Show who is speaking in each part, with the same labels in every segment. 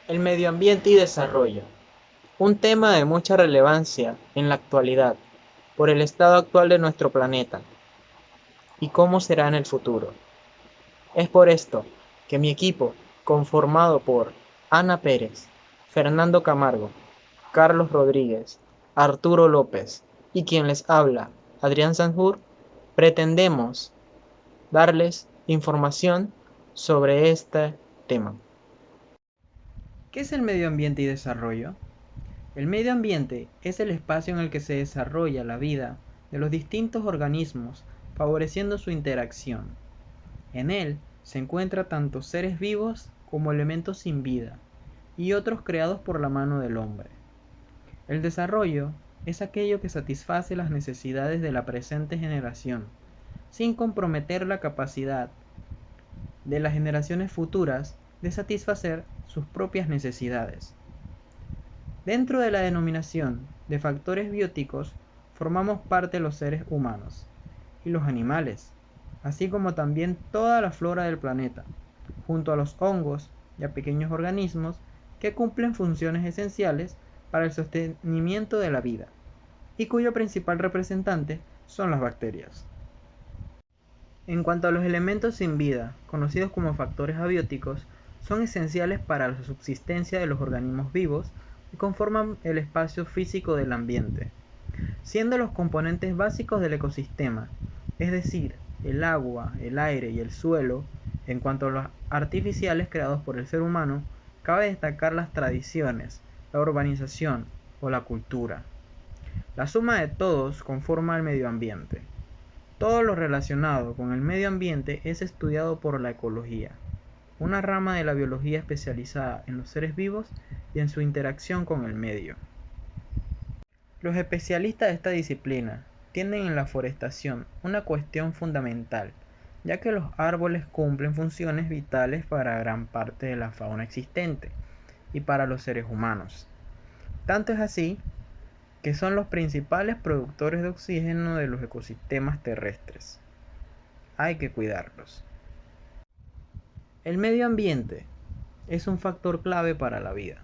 Speaker 1: El medio ambiente y desarrollo, un tema de mucha relevancia en la actualidad, por el estado actual de nuestro planeta y cómo será en el futuro. Es por esto que mi equipo, conformado por Ana Pérez, Fernando Camargo, Carlos Rodríguez, Arturo López y quien les habla, Adrián Sanjur, pretendemos darles información sobre este tema. ¿Qué es el medio ambiente y desarrollo? El medio ambiente es el espacio en el que se desarrolla la vida de los distintos organismos, favoreciendo su interacción. En él se encuentran tanto seres vivos como elementos sin vida, y otros creados por la mano del hombre. El desarrollo es aquello que satisface las necesidades de la presente generación, sin comprometer la capacidad de las generaciones futuras de satisfacer sus propias necesidades. Dentro de la denominación de factores bióticos formamos parte los seres humanos y los animales, así como también toda la flora del planeta, junto a los hongos y a pequeños organismos que cumplen funciones esenciales para el sostenimiento de la vida, y cuyo principal representante son las bacterias. En cuanto a los elementos sin vida, conocidos como factores abióticos, son esenciales para la subsistencia de los organismos vivos y conforman el espacio físico del ambiente, siendo los componentes básicos del ecosistema, es decir, el agua, el aire y el suelo. En cuanto a los artificiales creados por el ser humano, cabe destacar las tradiciones, la urbanización o la cultura. La suma de todos conforma el medio ambiente. Todo lo relacionado con el medio ambiente es estudiado por la ecología, una rama de la biología especializada en los seres vivos y en su interacción con el medio. Los especialistas de esta disciplina tienen en la forestación una cuestión fundamental, ya que los árboles cumplen funciones vitales para gran parte de la fauna existente y para los seres humanos. Tanto es así que son los principales productores de oxígeno de los ecosistemas terrestres. Hay que cuidarlos. El medio ambiente es un factor clave para la vida.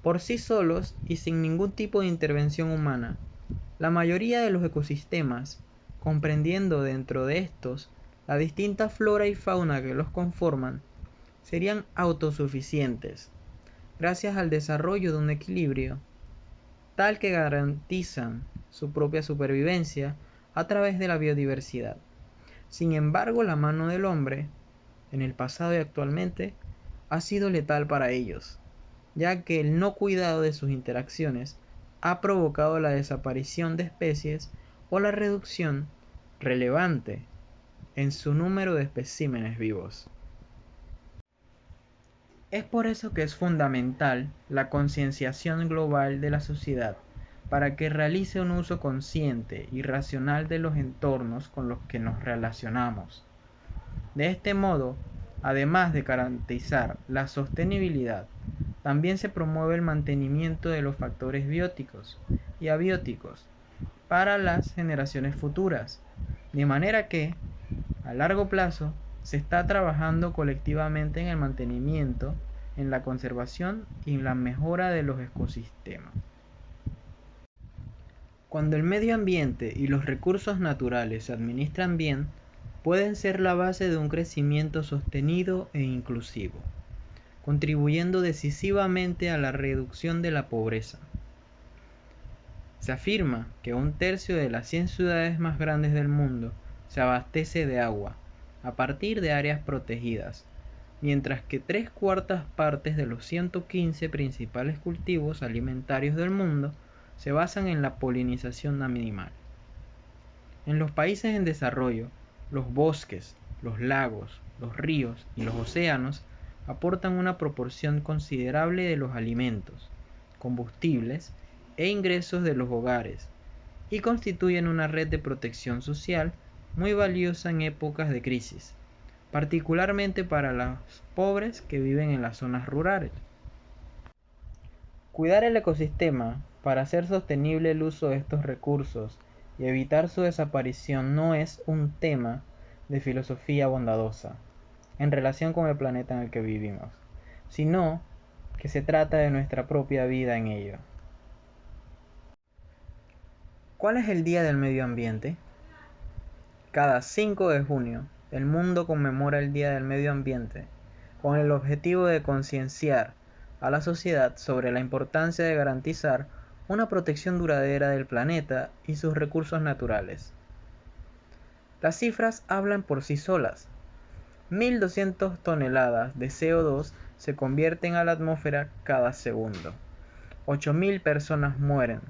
Speaker 1: Por sí solos y sin ningún tipo de intervención humana, la mayoría de los ecosistemas, comprendiendo dentro de estos la distinta flora y fauna que los conforman, serían autosuficientes, gracias al desarrollo de un equilibrio tal que garantizan su propia supervivencia a través de la biodiversidad. Sin embargo, la mano del hombre, en el pasado y actualmente, ha sido letal para ellos, ya que el no cuidado de sus interacciones ha provocado la desaparición de especies o la reducción relevante en su número de especímenes vivos. Es por eso que es fundamental la concienciación global de la sociedad para que realice un uso consciente y racional de los entornos con los que nos relacionamos. De este modo, además de garantizar la sostenibilidad, también se promueve el mantenimiento de los factores bióticos y abióticos para las generaciones futuras, de manera que, a largo plazo, se está trabajando colectivamente en el mantenimiento, en la conservación y en la mejora de los ecosistemas. Cuando el medio ambiente y los recursos naturales se administran bien, pueden ser la base de un crecimiento sostenido e inclusivo, contribuyendo decisivamente a la reducción de la pobreza. Se afirma que un tercio de las 100 ciudades más grandes del mundo se abastece de agua, a partir de áreas protegidas, mientras que 3/4 partes de los 115 principales cultivos alimentarios del mundo se basan en la polinización animal. En los países en desarrollo, los bosques, los lagos, los ríos y los océanos aportan una proporción considerable de los alimentos, combustibles e ingresos de los hogares, y constituyen una red de protección social muy valiosa en épocas de crisis, particularmente para los pobres que viven en las zonas rurales. Cuidar el ecosistema para hacer sostenible el uso de estos recursos y evitar su desaparición no es un tema de filosofía bondadosa en relación con el planeta en el que vivimos, sino que se trata de nuestra propia vida en ello. ¿Cuál es el Día del Medio Ambiente? Cada 5 de junio, el mundo conmemora el Día del Medio Ambiente, con el objetivo de concienciar a la sociedad sobre la importancia de garantizar una protección duradera del planeta y sus recursos naturales. Las cifras hablan por sí solas. 1.200 toneladas de CO2 se convierten a la atmósfera cada segundo. 8.000 personas mueren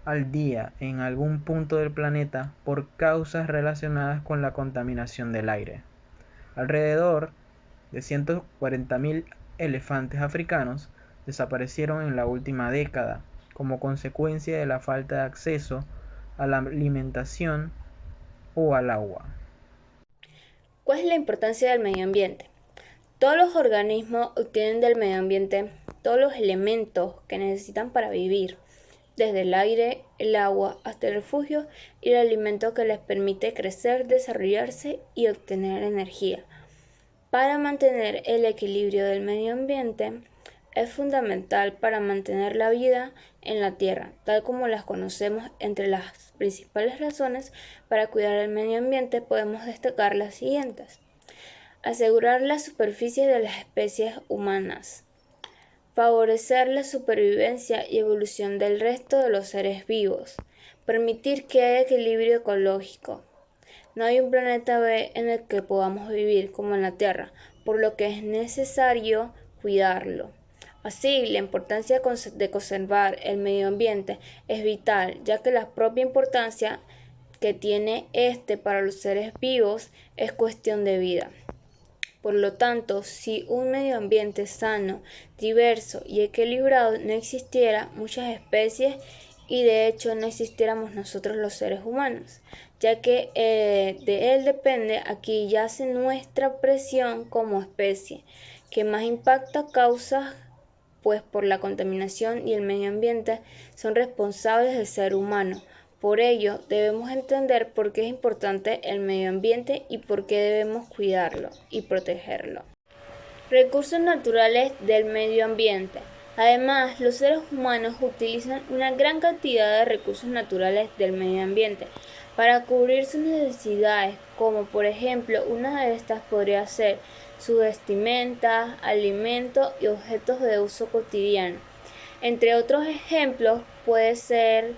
Speaker 1: al día en algún punto del planeta por causas relacionadas con la contaminación del aire. Alrededor de 140.000 elefantes africanos desaparecieron en la última década como consecuencia de la falta de acceso a la alimentación o al agua.
Speaker 2: ¿Cuál es la importancia del medio ambiente? Todos los organismos obtienen del medio ambiente todos los elementos que necesitan para vivir, desde el aire, el agua, hasta el refugio y el alimento que les permite crecer, desarrollarse y obtener energía. Para mantener el equilibrio del medio ambiente es fundamental para mantener la vida en la Tierra, tal como las conocemos. Entre las principales razones para cuidar el medio ambiente podemos destacar las siguientes: asegurar la superficie de las especies humanas, favorecer la supervivencia y evolución del resto de los seres vivos, permitir que haya equilibrio ecológico. No hay un planeta B en el que podamos vivir como en la Tierra, por lo que es necesario cuidarlo. Así, la importancia de conservar el medio ambiente es vital, ya que la propia importancia que tiene este para los seres vivos es cuestión de vida. Por lo tanto, si un medio ambiente sano, diverso y equilibrado no existiera muchas especies y de hecho no existiéramos nosotros los seres humanos, ya que de él depende, aquí yace nuestra presión como especie, que más impacta causa, pues por la contaminación y el medio ambiente son responsables del ser humano. Por ello, debemos entender por qué es importante el medio ambiente y por qué debemos cuidarlo y protegerlo. Recursos naturales del medio ambiente. Además, los seres humanos utilizan una gran cantidad de recursos naturales del medio ambiente para cubrir sus necesidades, como por ejemplo, una de estas podría ser su vestimenta, alimentos y objetos de uso cotidiano. Entre otros ejemplos, puede ser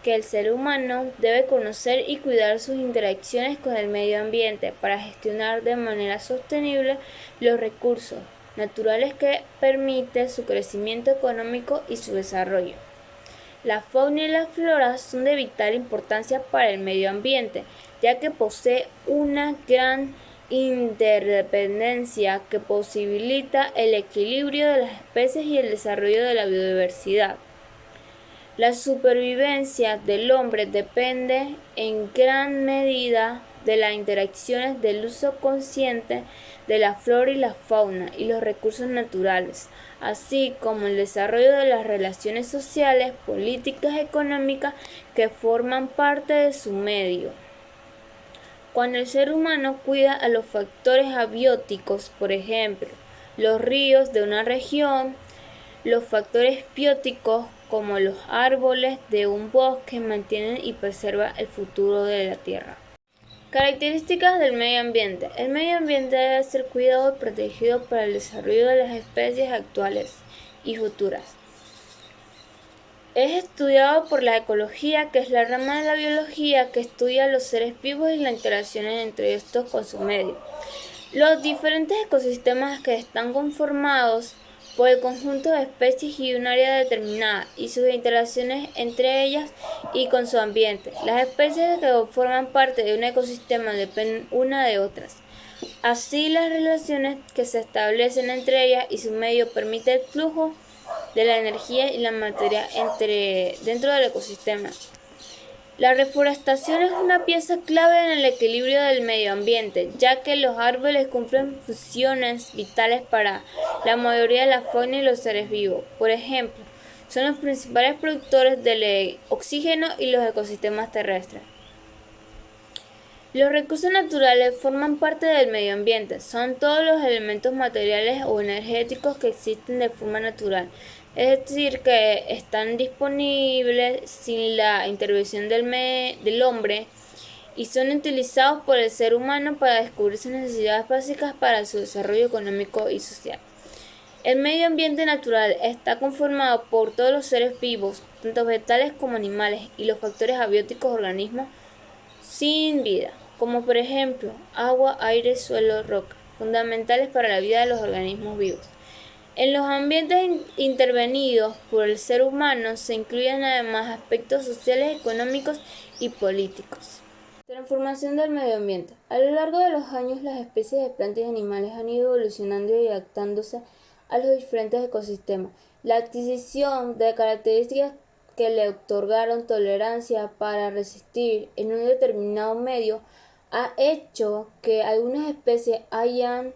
Speaker 2: que el ser humano debe conocer y cuidar sus interacciones con el medio ambiente para gestionar de manera sostenible los recursos naturales que permiten su crecimiento económico y su desarrollo. La fauna y la flora son de vital importancia para el medio ambiente, ya que posee una gran interdependencia que posibilita el equilibrio de las especies y el desarrollo de la biodiversidad. La supervivencia del hombre depende en gran medida de las interacciones del uso consciente de la flora y la fauna y los recursos naturales, así como el desarrollo de las relaciones sociales, políticas, económicas que forman parte de su medio. Cuando el ser humano cuida a los factores abióticos, por ejemplo, los ríos de una región, los factores bióticos como los árboles de un bosque mantienen y preservan el futuro de la Tierra. Características del medio ambiente. El medio ambiente debe ser cuidado y protegido para el desarrollo de las especies actuales y futuras. Es estudiado por la ecología, que es la rama de la biología que estudia los seres vivos y las interacciones entre estos con su medio. Los diferentes ecosistemas que están conformados por el conjunto de especies y un área determinada y sus interacciones entre ellas y con su ambiente. Las especies que forman parte de un ecosistema dependen una de otras. Así, las relaciones que se establecen entre ellas y su medio permiten el flujo de la energía y la materia dentro del ecosistema. La reforestación es una pieza clave en el equilibrio del medio ambiente, ya que los árboles cumplen funciones vitales para la mayoría de la fauna y los seres vivos. Por ejemplo, son los principales productores del oxígeno y los ecosistemas terrestres. Los recursos naturales forman parte del medio ambiente, son todos los elementos materiales o energéticos que existen de forma natural, es decir, que están disponibles sin la intervención del hombre y son utilizados por el ser humano para descubrir sus necesidades básicas para su desarrollo económico y social. El medio ambiente natural está conformado por todos los seres vivos, tanto vegetales como animales, y los factores abióticos organismos sin vida, como por ejemplo agua, aire, suelo, roca, fundamentales para la vida de los organismos vivos. En los ambientes intervenidos por el ser humano se incluyen además aspectos sociales, económicos y políticos. Transformación del medio ambiente. A lo largo de los años, las especies de plantas y animales han ido evolucionando y adaptándose a los diferentes ecosistemas. La adquisición de características que le otorgaron tolerancia para resistir en un determinado medio ha hecho que algunas especies hayan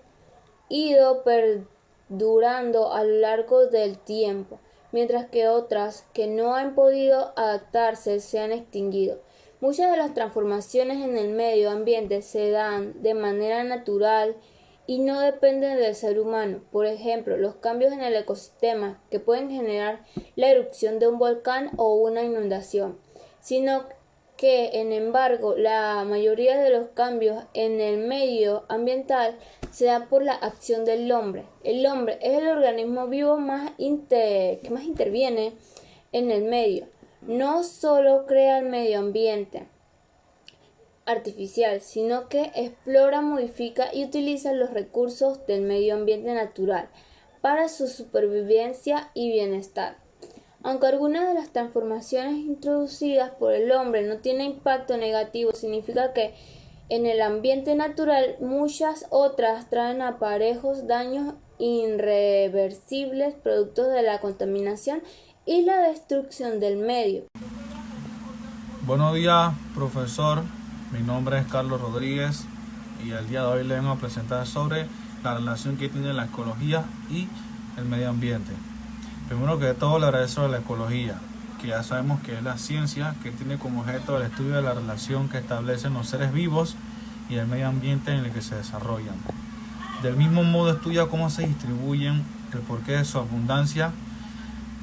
Speaker 2: ido perdurando a lo largo del tiempo, mientras que otras que no han podido adaptarse se han extinguido. Muchas de las transformaciones en el medio ambiente se dan de manera natural y no dependen del ser humano. Por ejemplo, los cambios en el ecosistema que pueden generar la erupción de un volcán o una inundación, sino que, en embargo, la mayoría de los cambios en el medio ambiental se da por la acción del hombre. El hombre es el organismo vivo que más interviene en el medio. No solo crea el medio ambiente artificial, sino que explora, modifica y utiliza los recursos del medio ambiente natural para su supervivencia y bienestar. Aunque algunas de las transformaciones introducidas por el hombre no tienen impacto negativo, significa que en el ambiente natural muchas otras traen aparejos daños irreversibles producto de la contaminación y la destrucción del medio.
Speaker 3: Buenos días, profesor. Mi nombre es Carlos Rodríguez y el día de hoy le vengo a presentar sobre la relación que tiene la ecología y el medio ambiente. Primero que todo, le agradezco a la ecología, que ya sabemos que es la ciencia que tiene como objeto el estudio de la relación que establecen los seres vivos y el medio ambiente en el que se desarrollan. Del mismo modo, estudia cómo se distribuyen, el porqué de su abundancia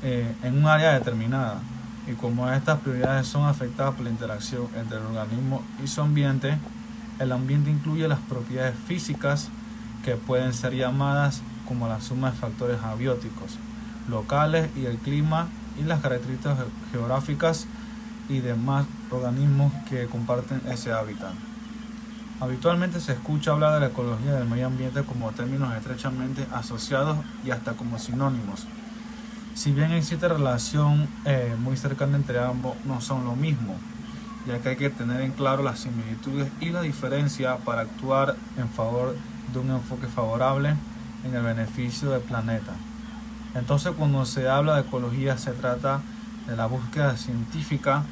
Speaker 3: en un área determinada, y como estas prioridades son afectadas por la interacción entre el organismo y su ambiente. El ambiente incluye las propiedades físicas que pueden ser llamadas como la suma de factores abióticos locales y el clima y las características geográficas y demás organismos que comparten ese hábitat. Habitualmente se escucha hablar de la ecología y del medio ambiente como términos estrechamente asociados y hasta como sinónimos. Si bien existe relación muy cercana entre ambos, no son lo mismo, ya que hay que tener en claro las similitudes y la diferencia para actuar en favor de un enfoque favorable en el beneficio del planeta. Entonces, cuando se habla de ecología, se trata de la búsqueda científica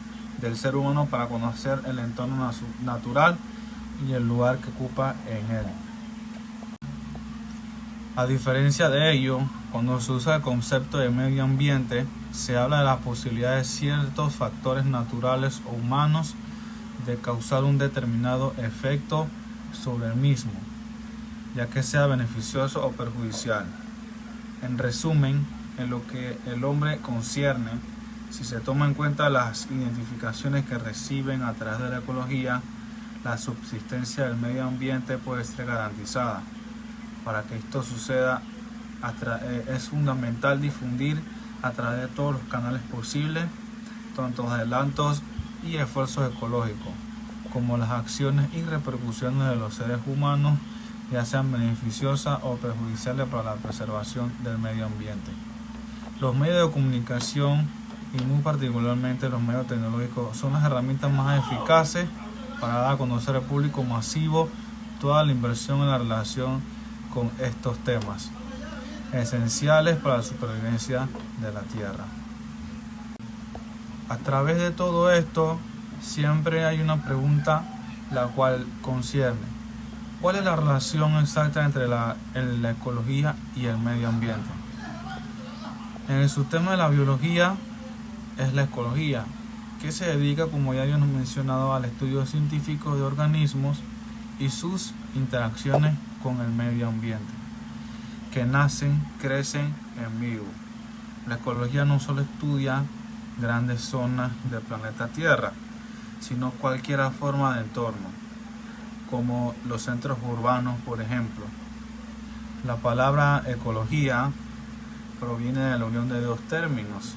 Speaker 3: del ser humano para conocer el entorno natural y el lugar que ocupa en él. A diferencia de ello, cuando se usa el concepto de medio ambiente, se habla de la posibilidad de ciertos factores naturales o humanos de causar un determinado efecto sobre el mismo, ya que sea beneficioso o perjudicial. En resumen, en lo que el hombre concierne, si se toma en cuenta las identificaciones que reciben a través de la ecología, la subsistencia del medio ambiente puede ser garantizada. Para que esto suceda, es fundamental difundir a través de todos los canales posibles, tanto adelantos y esfuerzos ecológicos, como las acciones y repercusiones de los seres humanos, ya sean beneficiosas o perjudiciales para la preservación del medio ambiente. Los medios de comunicación, y muy particularmente los medios tecnológicos, son las herramientas más eficaces para dar a conocer al público masivo toda la inversión en la relación con estos temas, esenciales para la supervivencia de la Tierra. A través de todo esto, siempre hay una pregunta la cual concierne: ¿cuál es la relación exacta entre la ecología y el medio ambiente? En el subtema de la biología es la ecología, que se dedica, como ya habíamos mencionado, al estudio científico de organismos y sus interacciones con el medio ambiente, que nacen, crecen en vivo. La ecología no solo estudia grandes zonas del planeta Tierra, sino cualquier forma de entorno, como los centros urbanos, por ejemplo. La palabra ecología proviene de la unión de dos términos,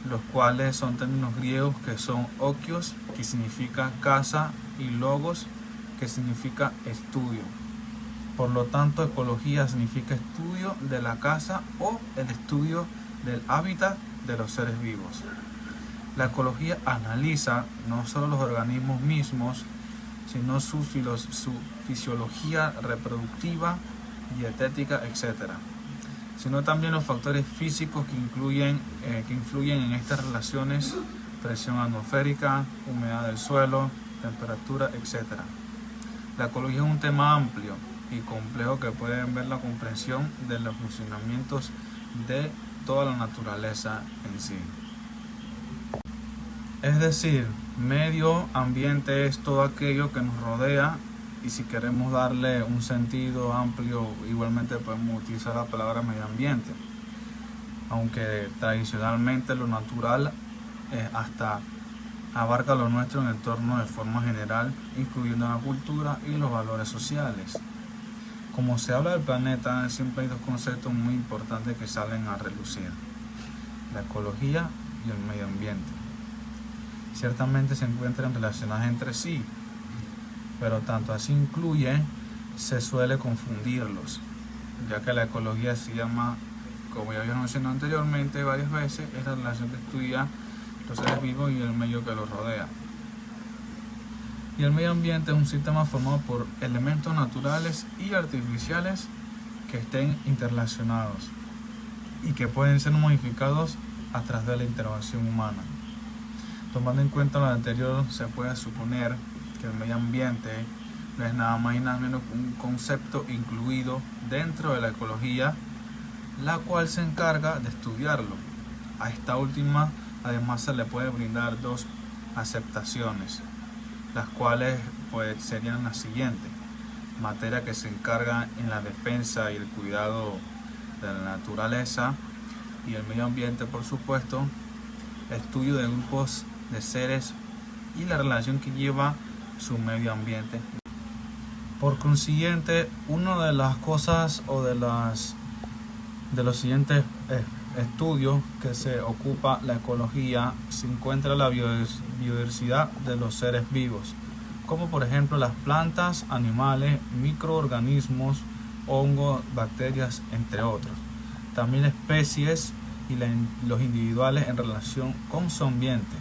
Speaker 3: los cuales son términos griegos que son okios, que significa casa, y logos, que significa estudio. Por lo tanto, ecología significa estudio de la casa o el estudio del hábitat de los seres vivos. La ecología analiza no solo los organismos mismos, sino su fisiología reproductiva, dietética, etc., sino también los factores físicos que influyen en estas relaciones: presión atmosférica, humedad del suelo, temperatura, etc. La ecología es un tema amplio y complejo que puede ver la comprensión de los funcionamientos de toda la naturaleza en sí. Es decir, medio ambiente es todo aquello que nos rodea, y si queremos darle un sentido amplio, igualmente podemos utilizar la palabra medio ambiente, aunque tradicionalmente lo natural hasta abarca lo nuestro en el entorno de forma general, incluyendo la cultura y los valores sociales. Como se habla del planeta, siempre hay dos conceptos muy importantes que salen a relucir: la ecología y el medio ambiente. Ciertamente se encuentran relacionadas entre sí, pero tanto así se suele confundirlos, ya que la ecología se llama, como ya habíamos mencionado anteriormente varias veces, es la relación que estudia los seres vivos y el medio que los rodea. Y el medio ambiente es un sistema formado por elementos naturales y artificiales que estén interrelacionados y que pueden ser modificados a través de la intervención humana. Tomando en cuenta lo anterior, se puede suponer que el medio ambiente no es nada más y nada menos que un concepto incluido dentro de la ecología, la cual se encarga de estudiarlo. A esta última además se le puede brindar dos aceptaciones, las cuales serían las siguientes: materia que se encarga en la defensa y el cuidado de la naturaleza, y el medio ambiente, por supuesto, estudio de grupos de seres y la relación que lleva su medio ambiente. Por consiguiente, una de las cosas o de los siguientes estudios que se ocupa la ecología se encuentra la biodiversidad de los seres vivos, como por ejemplo las plantas, animales, microorganismos, hongos, bacterias, entre otros. También especies y los individuales en relación con su ambiente,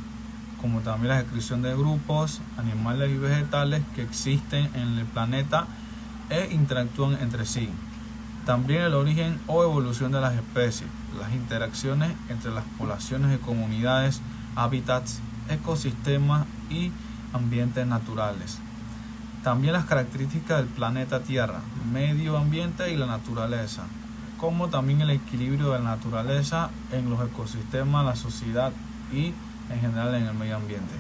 Speaker 3: como también la descripción de grupos animales y vegetales que existen en el planeta e interactúan entre sí. También el origen o evolución de las especies, las interacciones entre las poblaciones de comunidades, hábitats, ecosistemas y ambientes naturales. También las características del planeta Tierra, medio ambiente y la naturaleza, como también el equilibrio de la naturaleza en los ecosistemas, la sociedad y en general en el medio ambiente.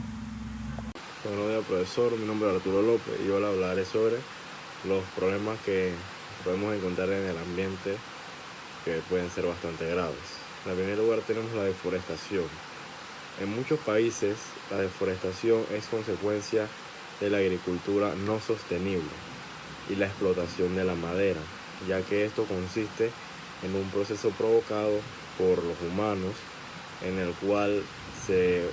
Speaker 4: Buenos días, profesor. Mi nombre es Arturo López y yo le hablaré sobre los problemas que podemos encontrar en el ambiente, que pueden ser bastante graves. En primer lugar tenemos la deforestación. En muchos países la deforestación es consecuencia de la agricultura no sostenible y la explotación de la madera, ya que esto consiste en un proceso provocado por los humanos en el cual se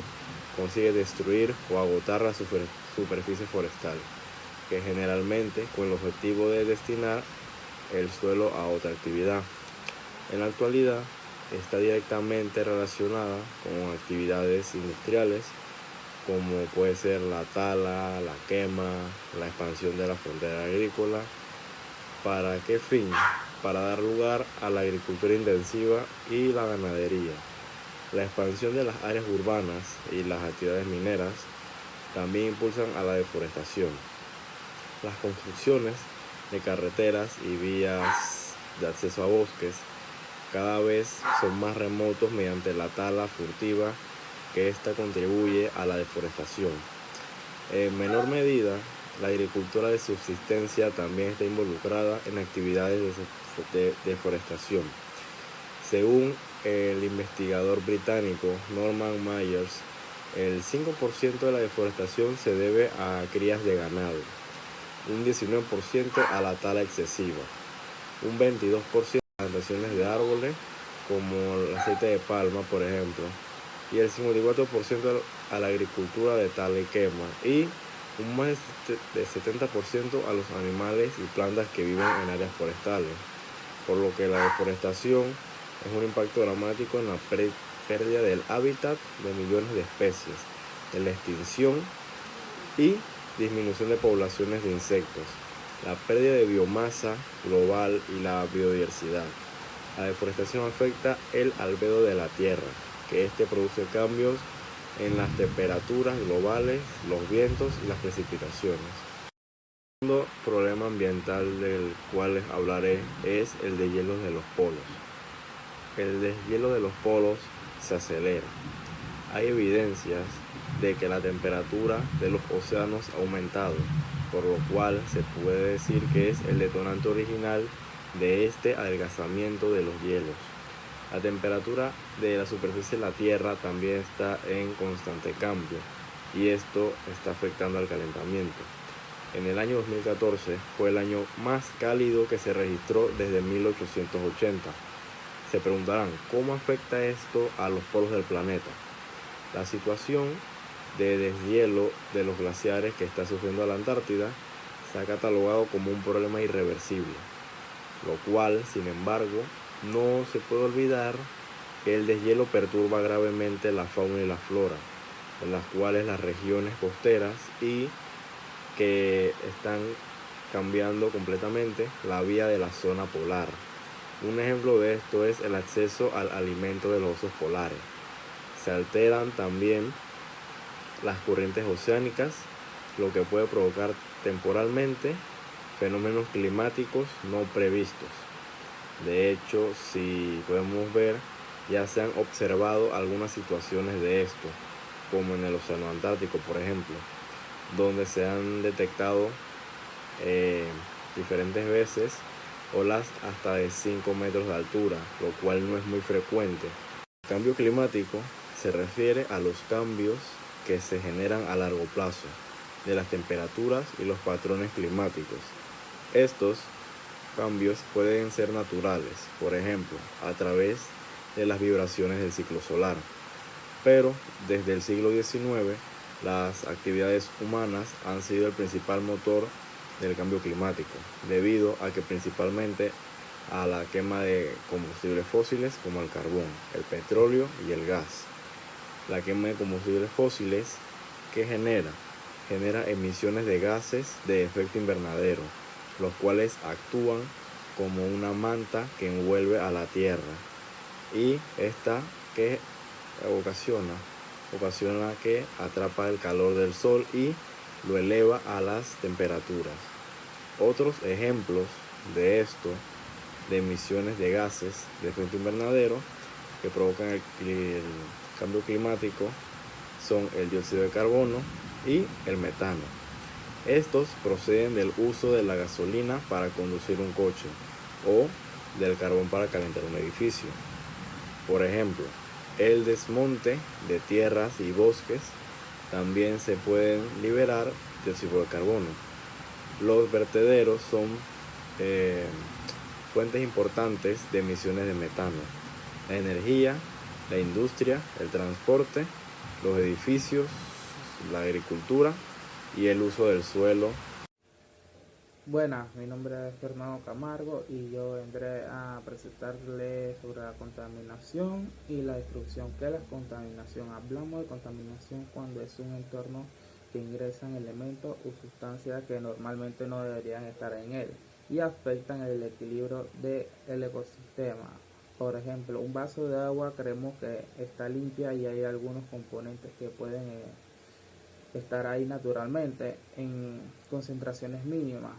Speaker 4: consigue destruir o agotar la superficie forestal, que generalmente con el objetivo de destinar el suelo a otra actividad. En la actualidad está directamente relacionada con actividades industriales, como puede ser la tala, la quema, la expansión de la frontera agrícola. ¿Para qué fin? Para dar lugar a la agricultura intensiva y la ganadería. La expansión de las áreas urbanas y las actividades mineras también impulsan a la deforestación. Las construcciones de carreteras y vías de acceso a bosques cada vez son más remotos mediante la tala furtiva que ésta contribuye a la deforestación. En menor medida, la agricultura de subsistencia también está involucrada en actividades de deforestación. Según el investigador británico Norman Myers, el 5% de la deforestación se debe a crías de ganado, un 19% a la tala excesiva, un 22% a plantaciones de árboles como el aceite de palma, por ejemplo, y el 54% a la agricultura de tala y quema, y un más de 70% a los animales y plantas que viven en áreas forestales, por lo que la deforestación es un impacto dramático en la pérdida del hábitat de millones de especies, en la extinción y disminución de poblaciones de insectos, la pérdida de biomasa global y la biodiversidad. La deforestación afecta el albedo de la tierra, que este produce cambios en las temperaturas globales, los vientos y las precipitaciones. El segundo problema ambiental del cual les hablaré es el deshielo de los polos. El deshielo de los polos se acelera. Hay evidencias de que la temperatura de los océanos ha aumentado, por lo cual se puede decir que es el detonante original de este adelgazamiento de los hielos. La temperatura de la superficie de la Tierra también está en constante cambio y esto está afectando al calentamiento. En el año 2014 fue el año más cálido que se registró desde 1880. Se preguntarán, ¿cómo afecta esto a los polos del planeta? La situación de deshielo de los glaciares que está sufriendo la Antártida se ha catalogado como un problema irreversible, lo cual, sin embargo, no se puede olvidar que el deshielo perturba gravemente la fauna y la flora, en las cuales las regiones costeras y que están cambiando completamente la vía de la zona polar. Un ejemplo de esto es el acceso al alimento de los osos polares. Se alteran también las corrientes oceánicas, lo que puede provocar temporalmente fenómenos climáticos no previstos. De hecho, si podemos ver, ya se han observado algunas situaciones de esto, como en el Océano Antártico, por ejemplo, donde se han detectado diferentes veces olas hasta de 5 metros de altura, lo cual no es muy frecuente. El cambio climático se refiere a los cambios que se generan a largo plazo de las temperaturas y los patrones climáticos. Estos cambios pueden ser naturales, por ejemplo, a través de las vibraciones del ciclo solar, pero desde el siglo XIX las actividades humanas han sido el principal motor del cambio climático, debido a que principalmente a la quema de combustibles fósiles como el carbón, el petróleo y el gas. La quema de combustibles fósiles, ¿qué genera? Genera emisiones de gases de efecto invernadero, los cuales actúan como una manta que envuelve a la Tierra, y esta que ocasiona que atrapa el calor del sol y lo eleva a las temperaturas. Otros ejemplos de esto, de emisiones de gases de efecto invernadero que provocan el cambio climático, son el dióxido de carbono y el metano. Estos proceden del uso de la gasolina para conducir un coche o del carbón para calentar un edificio. Por ejemplo, el desmonte de tierras y bosques también se pueden liberar dióxido de carbono. Los vertederos son fuentes importantes de emisiones de metano. La energía, la industria, el transporte, los edificios, la agricultura y el uso del suelo.
Speaker 5: Buenas, mi nombre es Fernando Camargo y yo vendré a presentarles sobre la contaminación y la destrucción. ¿Qué es la contaminación? Hablamos de contaminación cuando es un entorno que ingresan elementos o sustancias que normalmente no deberían estar en él y afectan el equilibrio del ecosistema. Por ejemplo, un vaso de agua creemos que está limpia y hay algunos componentes que pueden estar ahí naturalmente en concentraciones mínimas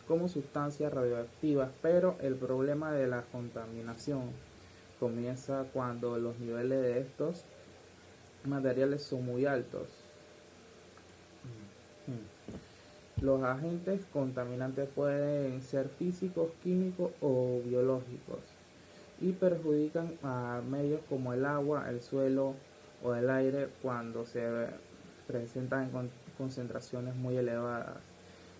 Speaker 5: como sustancias radioactivas, pero el problema de la contaminación comienza cuando los niveles de estos materiales son muy altos. Los agentes contaminantes pueden ser físicos, químicos o biológicos y perjudican a medios como el agua, el suelo o el aire cuando se presentan en concentraciones muy elevadas.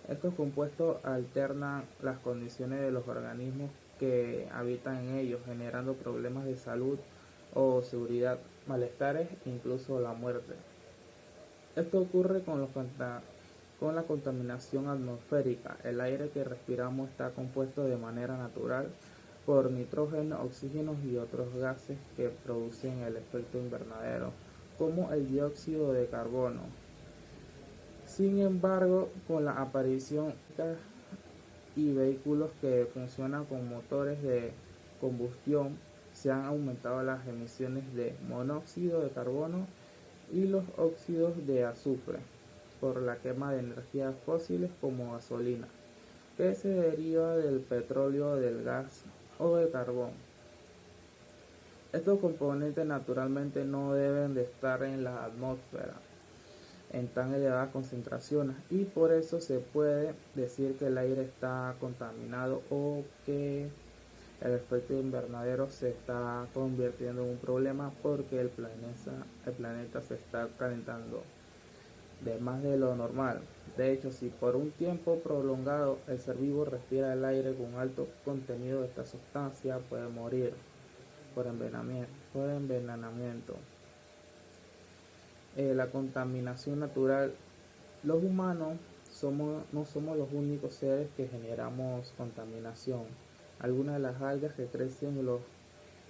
Speaker 5: Estos compuestos alternan las condiciones de los organismos que habitan en ellos, generando problemas de salud o seguridad, malestares e incluso la muerte. Esto ocurre con la contaminación atmosférica. El aire que respiramos está compuesto de manera natural por nitrógeno, oxígeno y otros gases que producen el efecto invernadero, como el dióxido de carbono. Sin embargo, con la aparición y vehículos que funcionan con motores de combustión, se han aumentado las emisiones de monóxido de carbono y los óxidos de azufre por la quema de energías fósiles como gasolina, que se deriva del petróleo, del gas o del carbón. Estos componentes naturalmente no deben de estar en la atmósfera en tan elevadas concentraciones y por eso se puede decir que el aire está contaminado o que el efecto invernadero se está convirtiendo en un problema porque el planeta se está calentando de más de lo normal. De hecho, si por un tiempo prolongado el ser vivo respira el aire con alto contenido de esta sustancia, puede morir por envenenamiento. La contaminación natural. Los humanos no somos los únicos seres que generamos contaminación. Algunas de las algas que crecen en los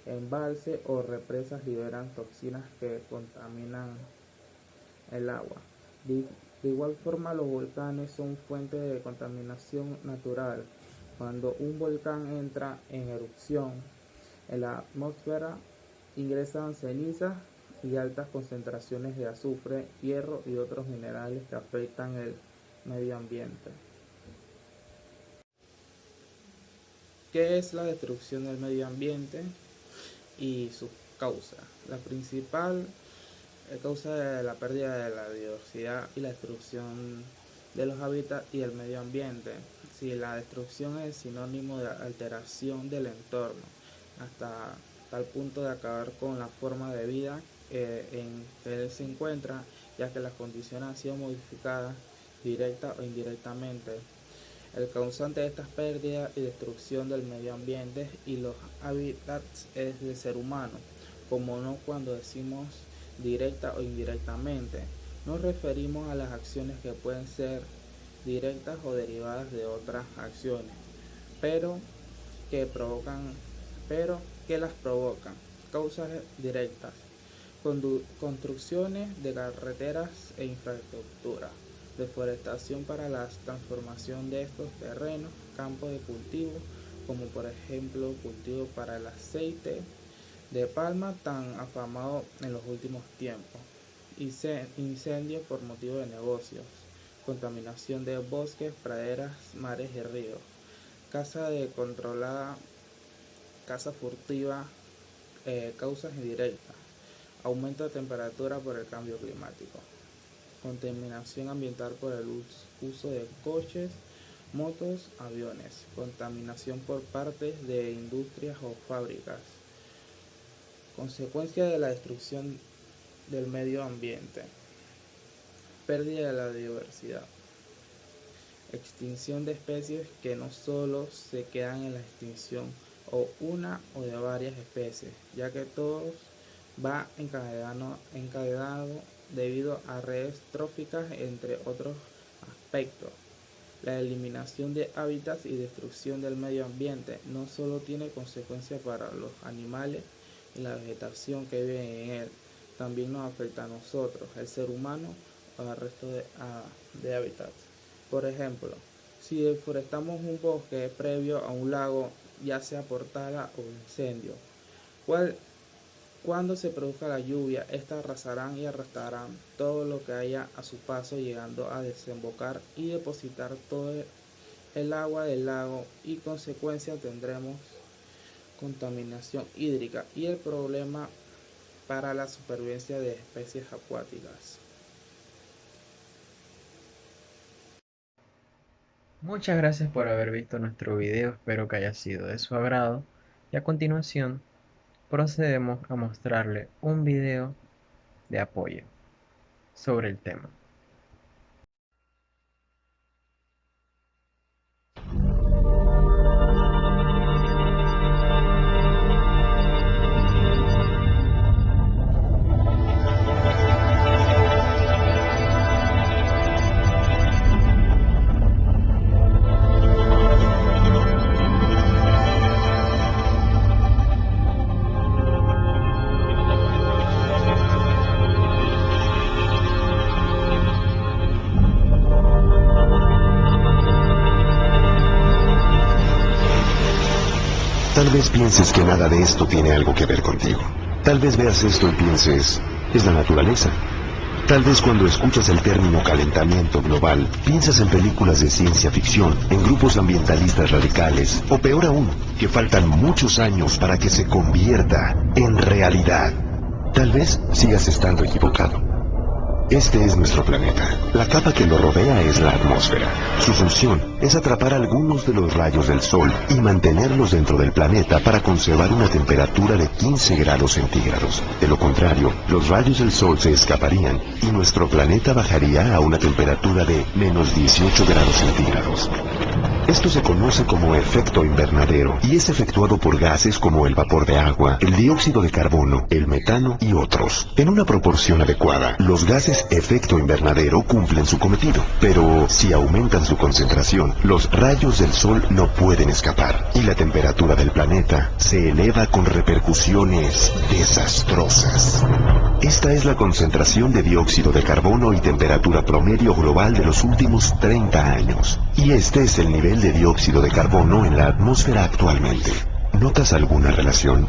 Speaker 5: embalses o represas liberan toxinas que contaminan el agua. De igual forma, los volcanes son fuente de contaminación natural. Cuando un volcán entra en erupción, en la atmósfera ingresan cenizas y altas concentraciones de azufre, hierro y otros minerales que afectan el medio ambiente. ¿Qué es la destrucción del medio ambiente y sus causas? La principal causa de la pérdida de la biodiversidad y la destrucción de los hábitats y el medio ambiente. Si la destrucción es sinónimo de alteración del entorno, hasta tal punto de acabar con la forma de vida en que él se encuentra, ya que las condiciones han sido modificadas directa o indirectamente. El causante de estas pérdidas y destrucción del medio ambiente y los hábitats es el ser humano, como no cuando decimos directa o indirectamente. Nos referimos a las acciones que pueden ser directas o derivadas de otras acciones, pero que las provocan. Causas directas: construcciones de carreteras e infraestructura, deforestación para la transformación de estos terrenos, campos de cultivo, como por ejemplo cultivo para el aceite de palma tan afamado en los últimos tiempos, incendios por motivo de negocios, contaminación de bosques, praderas, mares y ríos, caza furtiva, causas indirectas, aumento de temperatura por el cambio climático, contaminación ambiental por el uso de coches, motos, aviones, contaminación por parte de industrias o fábricas, consecuencia de la destrucción del medio ambiente, pérdida de la diversidad, extinción de especies que no solo se quedan en la extinción o una o de varias especies, ya que todo va encadenado debido a redes tróficas, entre otros aspectos. La eliminación de hábitats y destrucción del medio ambiente no solo tiene consecuencias para los animales y la vegetación que viven en él, también nos afecta a nosotros, el ser humano, o al resto de hábitats. Por ejemplo, si deforestamos un bosque previo a un lago, ya sea por tala o incendio, cuando se produzca la lluvia, estas arrasarán y arrastrarán todo lo que haya a su paso, llegando a desembocar y depositar todo el agua del lago, y consecuencia tendremos contaminación hídrica y el problema para la supervivencia de especies acuáticas.
Speaker 1: Muchas gracias por haber visto nuestro video, espero que haya sido de su agrado y a continuación procedemos a mostrarle un video de apoyo sobre el tema.
Speaker 6: Tal vez pienses que nada de esto tiene algo que ver contigo. Tal vez veas esto y pienses, es la naturaleza. Tal vez cuando escuchas el término calentamiento global, piensas en películas de ciencia ficción, en grupos ambientalistas radicales, o peor aún, que faltan muchos años para que se convierta en realidad. Tal vez sigas estando equivocado. Este es nuestro planeta. La capa que lo rodea es la atmósfera. Su función es atrapar algunos de los rayos del Sol y mantenerlos dentro del planeta para conservar una temperatura de 15 grados centígrados. De lo contrario, los rayos del Sol se escaparían y nuestro planeta bajaría a una temperatura de menos 18 grados centígrados. Esto se conoce como efecto invernadero y es efectuado por gases como el vapor de agua, el dióxido de carbono, el metano y otros. En una proporción adecuada, los gases efecto invernadero cumplen su cometido, pero si aumentan su concentración, los rayos del Sol no pueden escapar y la temperatura del planeta se eleva con repercusiones desastrosas. Esta es la concentración de dióxido de carbono y temperatura promedio global de los últimos 30 años. Y este es el nivel de dióxido de carbono en la atmósfera actualmente. ¿Notas alguna relación?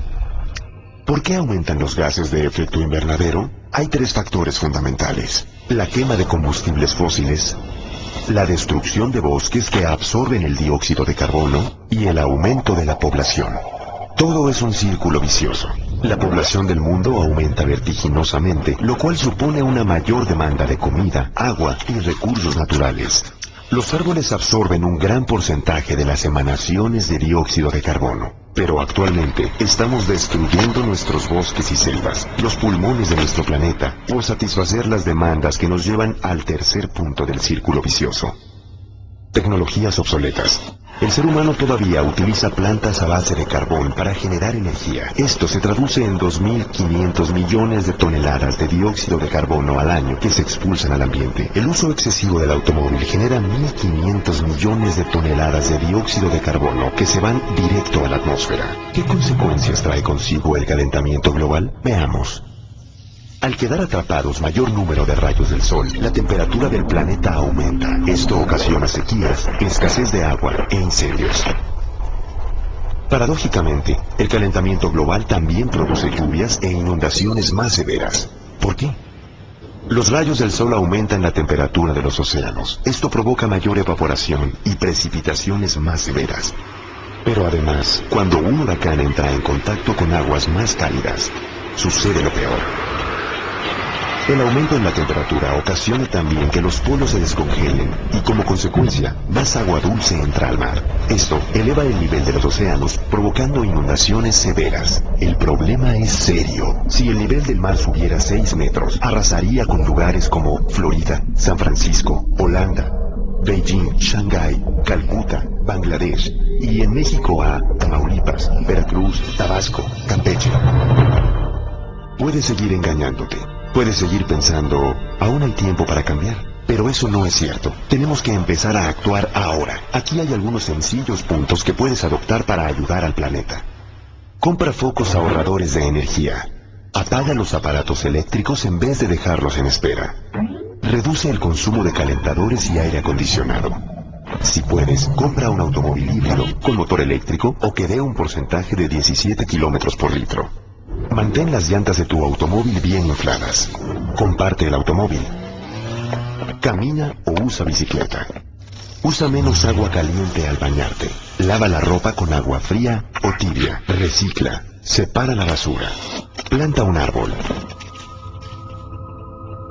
Speaker 6: ¿Por qué aumentan los gases de efecto invernadero? Hay tres factores fundamentales: la quema de combustibles fósiles, la destrucción de bosques que absorben el dióxido de carbono y el aumento de la población. Todo es un círculo vicioso. La población del mundo aumenta vertiginosamente, lo cual supone una mayor demanda de comida, agua y recursos naturales. Los árboles absorben un gran porcentaje de las emanaciones de dióxido de carbono, pero actualmente estamos destruyendo nuestros bosques y selvas, los pulmones de nuestro planeta, por satisfacer las demandas que nos llevan al tercer punto del círculo vicioso: tecnologías obsoletas. El ser humano todavía utiliza plantas a base de carbón para generar energía. Esto se traduce en 2.500 millones de toneladas de dióxido de carbono al año que se expulsan al ambiente. El uso excesivo del automóvil genera 1.500 millones de toneladas de dióxido de carbono que se van directo a la atmósfera. ¿Qué consecuencias trae consigo el calentamiento global? Veamos. Al quedar atrapados mayor número de rayos del Sol, la temperatura del planeta aumenta. Esto ocasiona sequías, escasez de agua e incendios. Paradójicamente, el calentamiento global también produce lluvias e inundaciones más severas. ¿Por qué? Los rayos del Sol aumentan la temperatura de los océanos. Esto provoca mayor evaporación y precipitaciones más severas. Pero además, cuando un huracán entra en contacto con aguas más cálidas, sucede lo peor. El aumento en la temperatura ocasiona también que los polos se descongelen y como consecuencia, más agua dulce entra al mar. Esto eleva el nivel de los océanos, provocando inundaciones severas. El problema es serio. Si el nivel del mar subiera 6 metros, arrasaría con lugares como Florida, San Francisco, Holanda, Beijing, Shanghái, Calcuta, Bangladesh y en México a Tamaulipas, Veracruz, Tabasco, Campeche. Puedes seguir engañándote. Puedes seguir pensando, aún hay tiempo para cambiar. Pero eso no es cierto. Tenemos que empezar a actuar ahora. Aquí hay algunos sencillos puntos que puedes adoptar para ayudar al planeta. Compra focos ahorradores de energía. Apaga los aparatos eléctricos en vez de dejarlos en espera. Reduce el consumo de calentadores y aire acondicionado. Si puedes, compra un automóvil híbrido con motor eléctrico o que dé un porcentaje de 17 kilómetros por litro. Mantén las llantas de tu automóvil bien infladas. Comparte el automóvil. Camina o usa bicicleta. Usa menos agua caliente al bañarte. Lava la ropa con agua fría o tibia. Recicla. Separa la basura. Planta un árbol.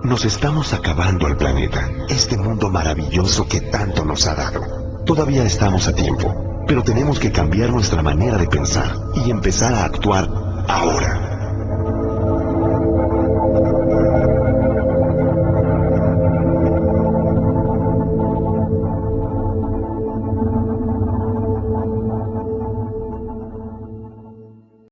Speaker 6: Nos estamos acabando el planeta, este mundo maravilloso que tanto nos ha dado. Todavía estamos a tiempo, pero tenemos que cambiar nuestra manera de pensar y empezar a actuar ahora.